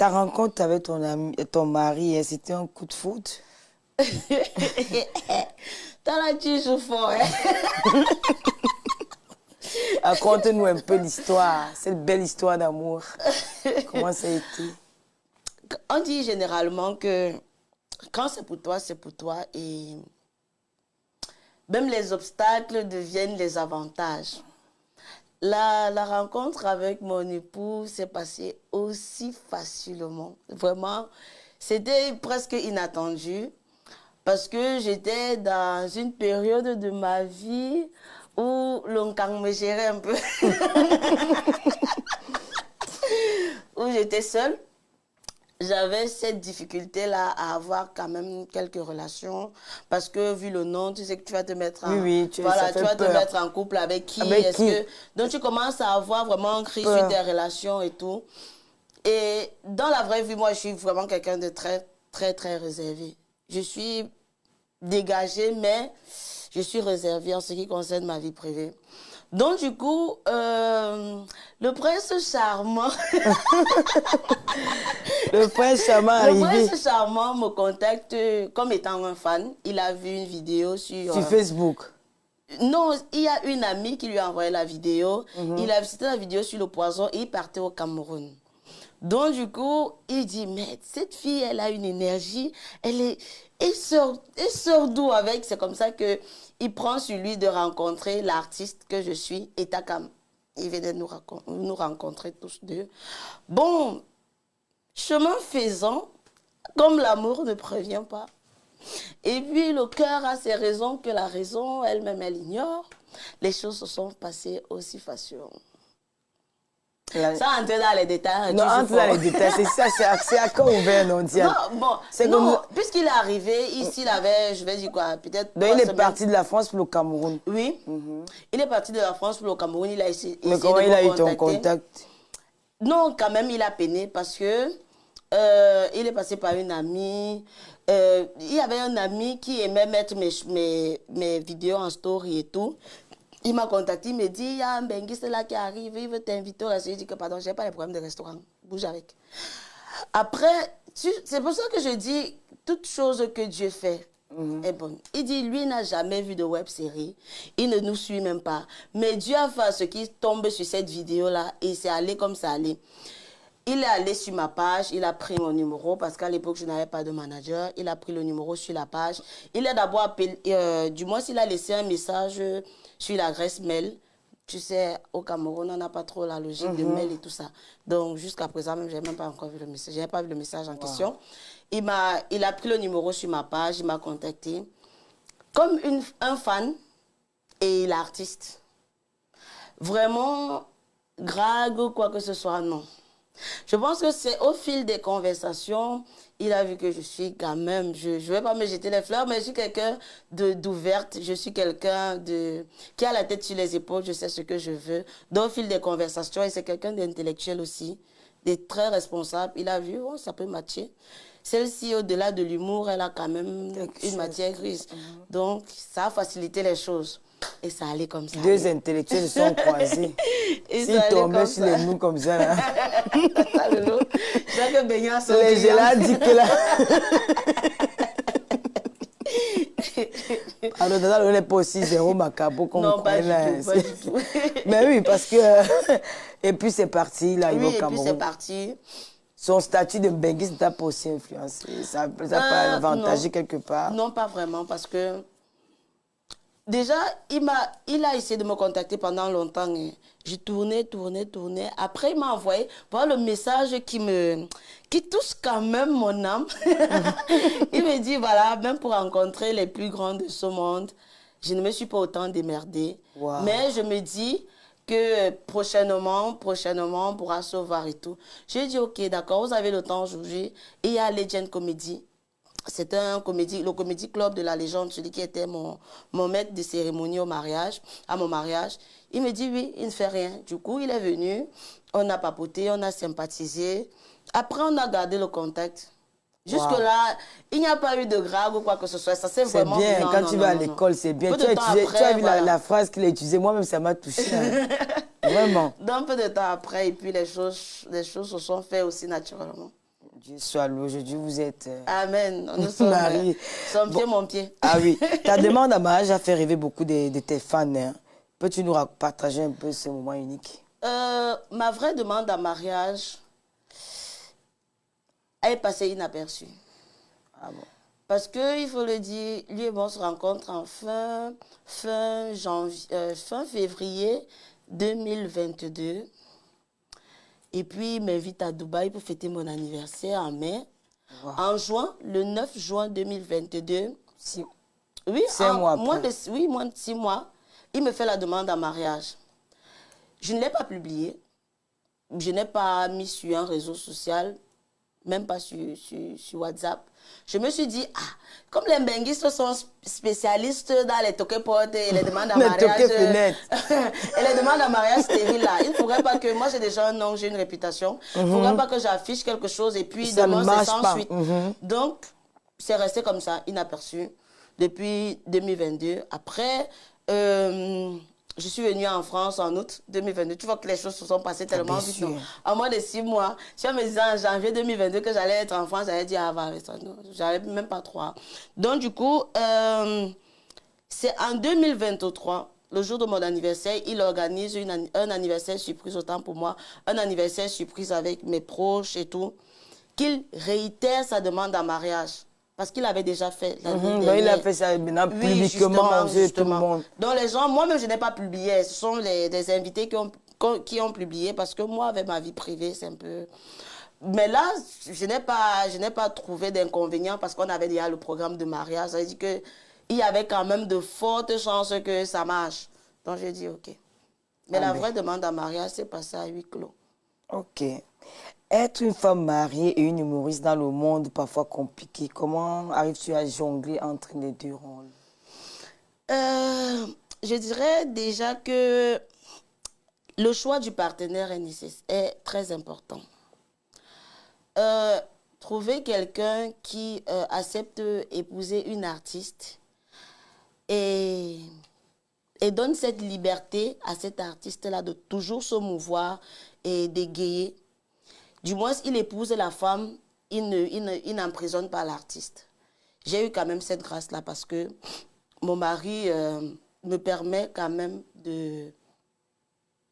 Ta rencontre avec ton mari, hein, c'était un coup de foudre? T'as la tige fort, hein? Raconte-nous un peu l'histoire, cette belle histoire d'amour. Comment ça a été? On dit généralement que quand c'est pour toi, c'est pour toi. Et même les obstacles deviennent les avantages. La rencontre avec mon époux s'est passée aussi facilement. Vraiment, c'était presque inattendu parce que j'étais dans une période de ma vie où l'onkan me gérait un peu. Où j'étais seule. J'avais cette difficulté-là à avoir quand même quelques relations parce que vu le nom, tu sais que tu vas te mettre en, tu vas te mettre en couple avec qui. Donc tu commences à avoir vraiment un cri sur tes relations et tout. Et dans la vraie vie, moi, je suis vraiment quelqu'un de très, très, très réservé. Je suis dégagée, mais je suis réservée en ce qui concerne ma vie privée. Donc, du coup, le prince charmant... Le prince charmant arrivé. Le prince charmant me contacte comme étant un fan. Il a vu une vidéo sur Facebook. Non, il y a une amie qui lui a envoyé la vidéo. Il a visité la vidéo sur le poison et il partait au Cameroun. Donc, du coup, il dit, mais cette fille, elle a une énergie. Elle sort d'où avec? C'est comme ça qu'il prend sur lui de rencontrer l'artiste que je suis, Etakam. Il venait nous rencontrer tous deux. Bon, chemin faisant, comme l'amour ne prévient pas. Et puis, le cœur a ses raisons que la raison, elle-même, elle ignore. Les choses se sont passées aussi facilement. Ça, entrer dans les détails. Non, entrer dans les détails, c'est ça, c'est à corps ouvert, non, Diane. Non, puisqu'il est arrivé, ici, il avait, je vais dire quoi, peut-être... Donc, il est parti de la France pour le Cameroun. Oui, il est parti de la France pour le Cameroun, il a essayé Mais comment il a eu ton contact? Non, quand même, il a peiné parce que il est passé par une amie. Il y avait un ami qui aimait mettre mes vidéos en story et tout. Il m'a contacté, il me dit, il y a un benguiste là qui arrive, il veut t'inviter au restaurant. Je dis que pardon, je n'ai pas les problèmes de restaurant, bouge avec. Après, c'est pour ça que je dis, toute chose que Dieu fait est bonne. Il dit, lui n'a jamais vu de web-série, il ne nous suit même pas. Mais Dieu a fait ce qui tombe sur cette vidéo-là et c'est allé comme ça allait. Il est allé sur ma page, il a pris mon numéro parce qu'à l'époque, je n'avais pas de manager. Il a pris le numéro sur la page. Il a d'abord appelé, du moins, il a laissé un message sur l'adresse mail. Tu sais, au Cameroun, on n'a pas trop la logique de mail et tout ça. Donc, jusqu'à présent, même, je n'ai même pas encore vu le message. Je n'ai pas vu le message en question. Il a pris le numéro sur ma page, il m'a contacté. Comme un fan et l'artiste. Vraiment, drague ou quoi que ce soit, non. Je pense que c'est au fil des conversations, il a vu que je suis quand même, je ne vais pas me jeter les fleurs, mais je suis quelqu'un d'ouverte, je suis quelqu'un qui a la tête sur les épaules, je sais ce que je veux. Donc, au fil des conversations, et c'est quelqu'un d'intellectuel aussi, de très responsable, il a vu, oh, ça peut matcher. Celle-ci, au-delà de l'humour, elle a quand même une matière grise. Donc, ça a facilité les choses. Et ça allait comme ça. Deux intellectuels se sont croisés. S'ils tombaient sur les nous comme ça, là. Chaque baignant son les gelats dit que là... Alors, dans le n'est pas aussi zéro macabre comme non, pas du tout. Mais oui, parce que... Et puis c'est parti, là, il va au Cameroun. Et puis c'est parti. Son statut de benguiste ne t'a pas aussi influencé? Ça n'a pas avantagé quelque part? Non, pas vraiment, parce que... Déjà, il a essayé de me contacter pendant longtemps. J'ai tourné. Après, il m'a envoyé voir le message qui touche quand même mon âme. Il me dit, voilà, même pour rencontrer les plus grands de ce monde, je ne me suis pas autant démerdée. Wow. Mais je me dis que prochainement, on pourra se voir et tout. J'ai dit, ok, d'accord, vous avez le temps aujourd'hui. Et il y a Legend Comedy. C'était le comédie club de la légende, celui qui était mon maître de cérémonie à mon mariage. Il me dit oui, il ne fait rien. Du coup, il est venu, on a papoté, on a sympathisé. Après, on a gardé le contact. Jusque-là, il n'y a pas eu de grave ou quoi que ce soit. Ça, c'est vraiment bien. Quand tu vas à l'école, c'est bien. Tu as vu la phrase qu'il a utilisée. Moi-même, ça m'a touché. Hein. Vraiment. Donc, peu de temps après, et puis les choses se sont faites aussi naturellement. Dieu soit loué. Aujourd'hui, vous êtes Amen. Nous sommes mariés. Son pied, mon pied. Ah oui. Ta demande en mariage a fait rêver beaucoup de tes fans. Hein. Peux-tu nous partager un peu ce moment unique? Ma vraie demande en mariage est passée inaperçue. Ah bon. Parce que, il faut le dire, lui et moi on se rencontre en fin février 2022. Et puis, il m'invite à Dubaï pour fêter mon anniversaire en mai. Wow. En juin, le 9 juin 2022. Oui, moins de 6 mois, il me fait la demande en mariage. Je ne l'ai pas publié. Je n'ai pas mis sur un réseau social, même pas sur WhatsApp. Je me suis dit, comme les benguistes sont spécialistes dans les toquepotes et les demandes en mariage, et les demandes en mariage stériles là, il ne faudrait pas que, moi j'ai déjà un nom, j'ai une réputation, il ne faudrait pas que j'affiche quelque chose et puis demain c'est sans suite. Donc, c'est resté comme ça, inaperçu, depuis 2022. Après, je suis venue en France en août 2022. Tu vois que les choses se sont passées tellement vite. En moins de 6 mois, si on me disait en janvier 2022 que j'allais être en France, j'allais dire, j'allais même pas 3. Donc, du coup, c'est en 2023, le jour de mon anniversaire, il organise un anniversaire surprise, autant pour moi, un anniversaire surprise avec mes proches et tout, qu'il réitère sa demande en mariage. Parce qu'il avait déjà fait Donc il a fait ça maintenant publiquement, tout le monde. Donc les gens, moi-même je n'ai pas publié, ce sont des invités qui ont publié parce que moi avec ma vie privée c'est un peu... Mais là, je n'ai pas trouvé d'inconvénient parce qu'on avait déjà le programme de mariage. Ça veut dire qu'il y avait quand même de fortes chances que ça marche. Donc j'ai dit ok. Mais la vraie demande en mariage c'est passé à huis clos. Ok. Être une femme mariée et une humoriste dans le monde parfois compliqué, comment arrives-tu à jongler entre les deux rôles? Je dirais déjà que le choix du partenaire est très important. Trouver quelqu'un qui accepte épouser une artiste et donne cette liberté à cet artiste-là de toujours se mouvoir et d'égayer. Du moins, il épouse la femme, il n'emprisonne pas l'artiste. J'ai eu quand même cette grâce-là parce que mon mari me permet quand même de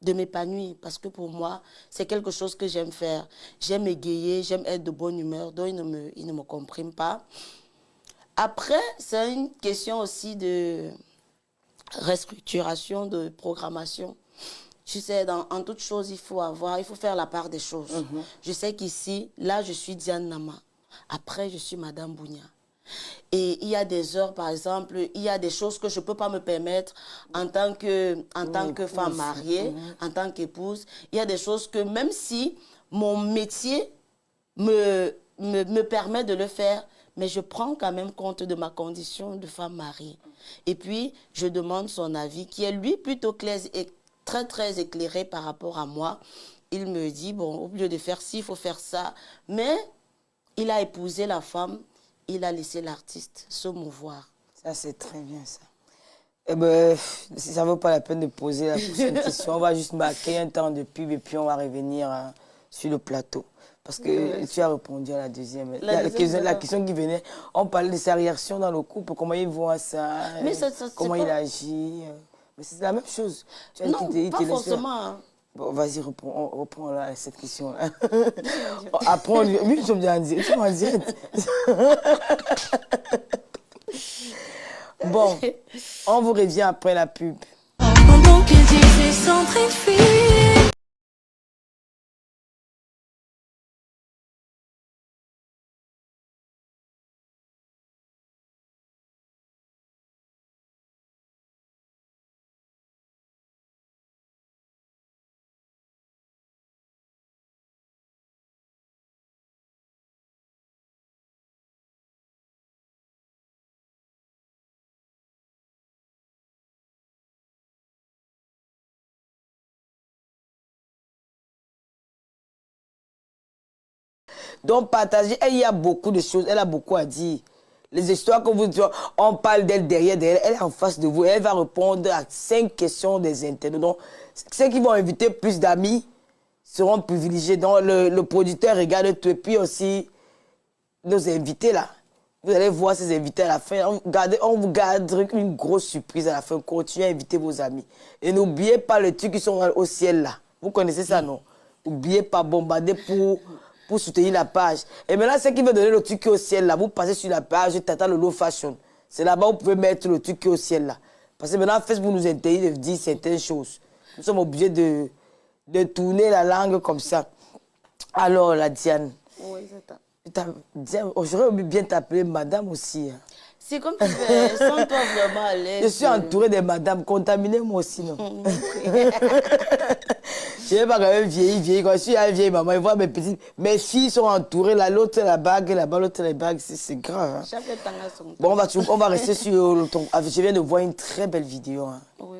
m'épanouir. Parce que pour moi, c'est quelque chose que j'aime faire. J'aime égayer, j'aime être de bonne humeur, donc il ne me comprime pas. Après, c'est une question aussi de restructuration, de programmation. Tu sais, en toute chose, il faut faire la part des choses. Je sais qu'ici, là, je suis Diane Nama. Après, je suis Madame Bounia. Et il y a des heures, par exemple, il y a des choses que je ne peux pas me permettre en tant que femme mariée, en tant qu'épouse. Il y a des choses que même si mon métier me permet de le faire, mais je prends quand même compte de ma condition de femme mariée. Et puis, je demande son avis, qui est lui plutôt clair et très, très éclairé par rapport à moi. Il me dit, bon, au lieu de faire ci, il faut faire ça. Mais il a épousé la femme, il a laissé l'artiste se mouvoir. Ça, c'est très bien, ça. Eh ben, ça ne vaut pas la peine de poser la prochaine question. On va juste marquer un temps de pub et puis on va revenir sur le plateau. Parce que tu as répondu à la deuxième. La question qui venait, on parlait de sa réaction dans le couple, comment il voit ça, comment il agit. Mais c'est la même chose. Non, pas forcément. Bon, vas-y, reprends là, cette question. Après, oui, je me dis en direct. Tu m'en direct. Bon, on vous revient après la pub. Pendant que Dieu s'entrifie. Donc, partagez. Il y a beaucoup de choses. Elle a beaucoup à dire. Les histoires que vous dites, on parle d'elle derrière, elle est en face de vous. Elle va répondre à 5 questions des internautes. Donc, ceux qui vont inviter plus d'amis seront privilégiés. Donc, le producteur regarde tout. Et puis aussi, nos invités là. Vous allez voir ces invités à la fin. On vous garde une grosse surprise à la fin. Continuez à inviter vos amis. Et n'oubliez pas les trucs qui sont au ciel là. Vous connaissez ça, non? N'oubliez pas bombarder pour soutenir la page. Et maintenant, ceux qui veulent donner le truc qui est au ciel là, vous passez sur la page Tata Lolo Fashion. C'est là-bas où vous pouvez mettre le truc qui est au ciel là. Parce que maintenant, Facebook nous interdit de dire certaines choses. Nous sommes obligés de tourner la langue comme ça. Alors, la Diane. Oui, c'est ça. J'aurais bien t'appeler madame aussi. Hein. C'est comme tu veux, sens-toi vraiment à l'aise. Je suis entourée de madame, contaminez-moi aussi, non? Je n'ai pas quand même vieilli. Quand je suis une vieille maman, je vois mes petites. Mes filles sont entourées, là, l'autre la bague, là-bas, l'autre la bague, c'est grave. Hein. Chaque temps à son temps. Bon, on va rester sur ton. Je viens de voir une très belle vidéo. Hein. Oui.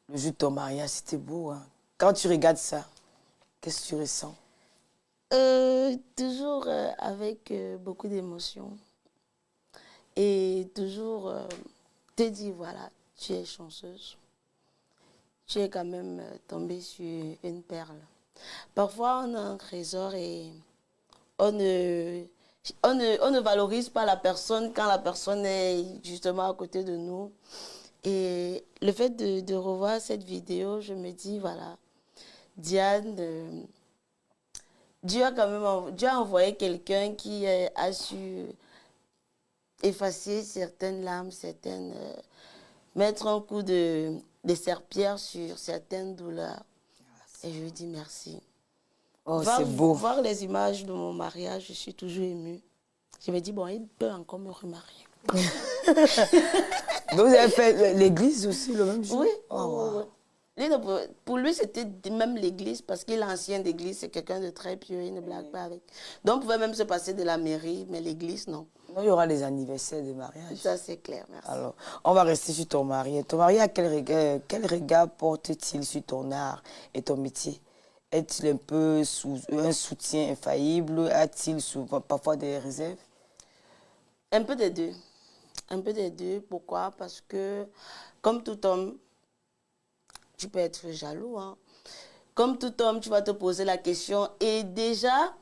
Le jour de ton mariage, c'était beau. Hein. Quand tu regardes ça, qu'est-ce que tu ressens? Toujours avec beaucoup d'émotions. Et toujours te dire, voilà, tu es chanceuse. Tu es quand même tombée sur une perle. Parfois, on a un trésor et on ne valorise pas la personne quand la personne est justement à côté de nous. Et le fait de revoir cette vidéo, je me dis, voilà, Diane... Dieu a envoyé quelqu'un qui a su effacer certaines larmes, mettre un coup de serpillère sur certaines douleurs. Et je lui dis merci. Oh, c'est beau. Voir les images de mon mariage, je suis toujours émue. Je me dis, bon, il peut encore me remarier. Donc, vous avez fait l'église aussi le même jour? Oui. Oh, wow. Oui. Pour lui, c'était même l'église, parce qu'il est ancien d'église, c'est quelqu'un de très pieux, il ne blague pas avec. Donc, on pouvait même se passer de la mairie, mais l'église, non. Il y aura les anniversaires de mariage. Ça, c'est clair, merci. Alors, on va rester sur ton mari. Ton mari, quel regard porte-t-il sur ton art et ton métier? Est-il un peu un soutien infaillible? A-t-il parfois des réserves? Un peu des deux. Un peu des deux. Pourquoi? Parce que, comme tout homme, tu peux être jaloux. Hein. Comme tout homme, tu vas te poser la question. Et déjà,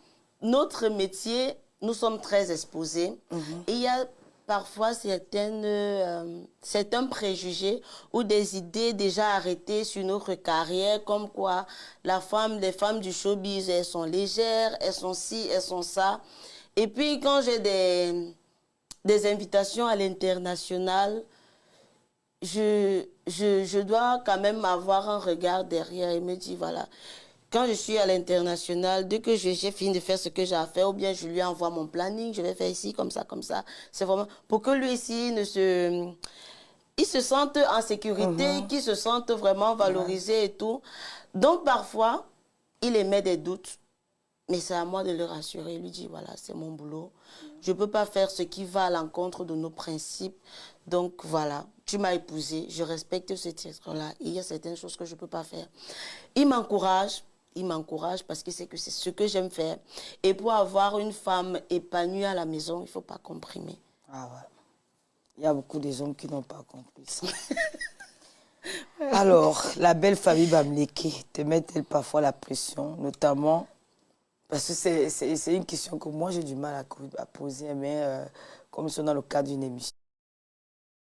notre métier, nous sommes très exposés. Et il y a parfois certains préjugés ou des idées déjà arrêtées sur notre carrière, comme quoi les femmes du showbiz, elles sont légères, elles sont ci, elles sont ça. Et puis, quand j'ai des invitations à l'international, je dois quand même avoir un regard derrière et me dire, voilà, quand je suis à l'international, dès que j'ai fini de faire ce que j'ai à faire, ou bien je lui envoie mon planning, je vais faire ici, comme ça, c'est vraiment pour que lui ici il se sente en sécurité, qu'il se sente vraiment valorisé et tout. Donc parfois, il émet des doutes. Mais c'est à moi de le rassurer, lui dire, voilà, c'est mon boulot. Je ne peux pas faire ce qui va à l'encontre de nos principes. Donc, voilà, tu m'as épousée, je respecte ce titre-là. Il y a certaines choses que je ne peux pas faire. Il m'encourage parce que c'est ce que j'aime faire. Et pour avoir une femme épanouie à la maison, il ne faut pas comprimer. Ah ouais. Il y a beaucoup de hommes qui n'ont pas compris ça. Alors, la belle famille Bamleke, te met-elle parfois la pression, notamment... Parce que c'est une question que moi j'ai du mal à poser, mais comme c'est dans le cadre d'une émission.